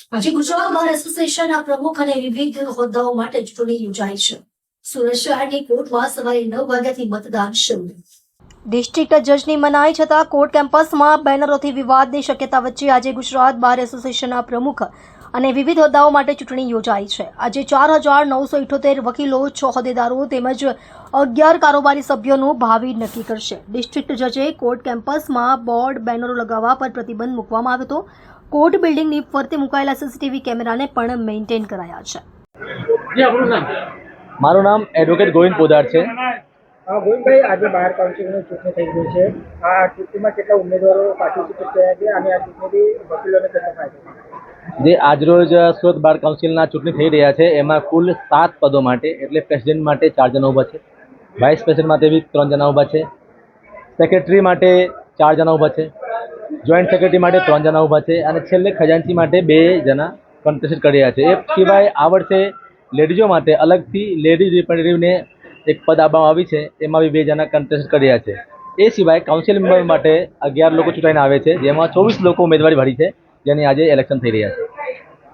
આજે ગુજરાત બાર એસોસિએશનના પ્રમુખ અને વિવિધ હોદ્દાઓ માટે ચૂંટણી યોજાઈ છે. સુરત શહેરની કોર્ટમાં સવારે 9 વાગ્યાથી મતદાન શરૂ. ડિસ્ટ્રિક્ટ જજની મનાઈ છતાં કોર્ટ કેમ્પસમાં બેનરોથી વિવાદની શક્યતા વચ્ચે આજે ગુજરાત બાર એસોસિએશનના પ્રમુખ અને વિવિધ હોદ્દાઓ માટે ચૂંટણી યોજાઈ છે. આજે 4,978 વકીલો, 6 હોદ્દેદારો તેમજ 11 કારોબારી સભ્યોનું ભાવિ નક્કી કરશે. ડિસ્ટ્રિક્ટ જજે કોર્ટ કેમ્પસમાં બોર્ડ બેનરો લગાવવા પર પ્રતિબંધ મૂકવામાં આવ્યો હતો. કોર્ટ બિલ્ડિંગની ફરતે મુકાયેલા સીસીટીવી કેમેરાને પણ મેન્ટેન કરાયા છે. મારું નામ એડવોકેટ ગોવિંદ પોદાર છે. ગોવિંદભાઈ, આજે બાર કાઉન્સિલની ચૂંટણી થઈ ગઈ છે. આ ચૂંટણીમાં કેટલા ઉમેદવારો પાર્ટિસિપેટ થયા છે અને આ ચૂંટણીથી વકીલોને કેટલો ફાયદો? જે આજરોજ સુરત બાર કાઉન્સિલના ચૂંટણી થઈ રહ્યા છે એમાં કુલ 7 પદો માટે, એટલે પ્રેસિડેન્ટ માટે 4 જણા ઊભા છે, વાઇસ પ્રેસિડેન્ટ માટે બી 3 જણા ઊભા છે, સેક્રેટરી માટે 4 જણા ઊભા છે, જોઈન્ટ સેક્રેટરી માટે 3 જણા ઊભા છે અને છેલ્લે ખજાનચી માટે 2 જણા કોન્ટેસ્ટ કરી રહ્યા છે. એ સિવાય આ વર્ષે લેડીઝો માટે અલગથી લેડીઝ રિપ્રેઝેન્ટેટિવને એક પદ આપવામાં આવી છે, એમાં બી 2 જણા કોન્ટેસ્ટ કરી રહ્યા છે. એ સિવાય કાઉન્સિલ મેમ્બર માટે 11 લોકો ચૂંટાઈને આવે છે, જેમાં 24 લોકો ઉમેદવારી ભરી છે, જેની આજે ઇલેક્શન થઈ રહ્યા છે.